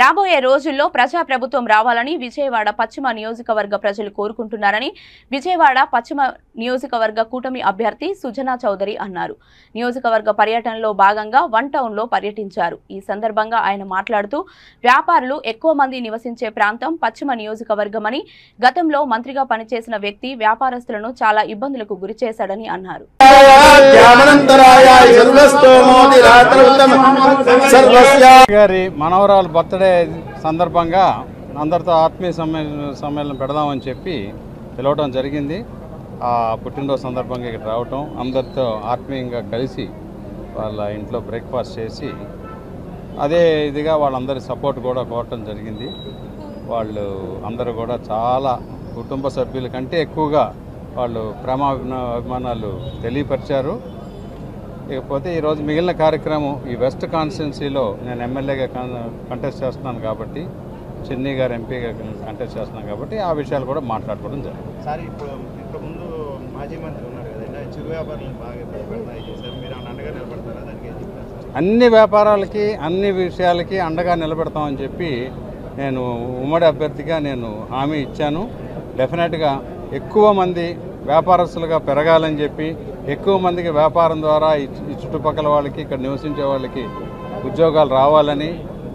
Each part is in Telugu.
రాబోయే రోజుల్లో ప్రజాప్రభుత్వం రావాలని విజయవాడ పశ్చిమ నియోజకవర్గ ప్రజలు కోరుకుంటున్నారని విజయవాడ పశ్చిమ నియోజకవర్గ కూటమి అభ్యర్థి సుజనా చౌదరి అన్నారు. నియోజకవర్గ పర్యటనలో భాగంగా వన్ టౌన్ లో పర్యటించారు. ఈ సందర్భంగా ఆయన మాట్లాడుతూ వ్యాపారులు ఎక్కువ మంది నివసించే ప్రాంతం పశ్చిమ నియోజకవర్గమని, గతంలో మంత్రిగా పనిచేసిన వ్యక్తి వ్యాపారస్తులను చాలా ఇబ్బందులకు గురిచేశాడని అన్నారు. మనవరాలు బర్త్డే సందర్భంగా అందరితో ఆత్మీయ సమ్మేళనం పెడదామని చెప్పి పిలవటం జరిగింది. ఆ పుట్టినరోజు సందర్భంగా ఇక్కడ రావటం, అందరితో ఆత్మీయంగా కలిసి వాళ్ళ ఇంట్లో బ్రేక్ఫాస్ట్ చేసి అదే ఇదిగా వాళ్ళందరి సపోర్ట్ కూడా కోరటం జరిగింది. వాళ్ళు అందరూ కూడా చాలా కుటుంబ సభ్యుల కంటే ఎక్కువగా వాళ్ళు అభిమానాలు తెలియపరిచారు. ఇకపోతే ఈరోజు మిగిలిన కార్యక్రమం ఈ వెస్ట్ కాన్స్టిట్యున్సీలో నేను ఎమ్మెల్యేగా కంటెస్ట్ చేస్తున్నాను కాబట్టి, చిన్ని గారు ఎంపీగా కంటెస్ట్ చేస్తున్నాను కాబట్టి ఆ విషయాలు కూడా మాట్లాడుకోవడం జరిగింది. సార్, ఇంతకుముందు మాజీ మంత్రి ఉన్నారు కదండి, చిరు వ్యాపారాలను బాగా చేశారు, మీరు అండగా నిలబడతారా? దానికి అన్ని వ్యాపారాలకి అన్ని విషయాలకి అండగా నిలబెడతామని చెప్పి నేను ఉమ్మడి అభ్యర్థిగా నేను హామీ ఇచ్చాను. డెఫినెట్గా ఎక్కువ మంది వ్యాపారస్తులుగా పెరగాలని చెప్పి, ఎక్కువ మందికి వ్యాపారం ద్వారా ఈ చుట్టుపక్కల వాళ్ళకి, ఇక్కడ నివసించే వాళ్ళకి ఉద్యోగాలు రావాలని,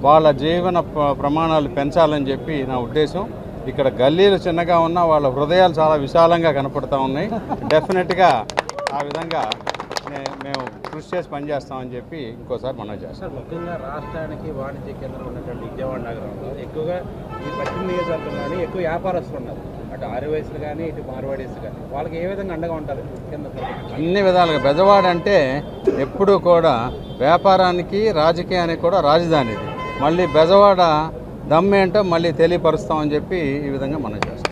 వాళ్ళ జీవన ప్రమాణాలు పెంచాలని చెప్పి నా ఉద్దేశం. ఇక్కడ గల్లీలు చిన్నగా ఉన్నా వాళ్ళ హృదయాలు చాలా విశాలంగా కనపడుతూ ఉన్నాయి. డెఫినెట్గా ఆ విధంగా మేము కృషి చేసి పనిచేస్తామని చెప్పి ఇంకోసారి మనం చేస్తాం. ముఖ్యంగా రాష్ట్రానికి వాణిజ్య కేంద్రం ఉన్నటువంటి విజయవాడ నగరంలో ఎక్కువగా ఈ పశ్చిమ నియోజకవర్గంలోని ఎక్కువ వ్యాపారస్తులు ఉన్నారు. అటు ఆర్యవయసులు కానీ, ఇటు మార్వాడీస్ కానీ, వాళ్ళకి ఏ విధంగా అండగా ఉంటారు? అన్ని విధాలుగా బెజవాడ అంటే ఎప్పుడూ కూడా వ్యాపారానికి, రాజకీయానికి కూడా రాజధానిది. మళ్ళీ బెజవాడ దమ్మేంటో మళ్ళీ తెలియపరుస్తామని చెప్పి ఈ విధంగా మనం చేస్తాం.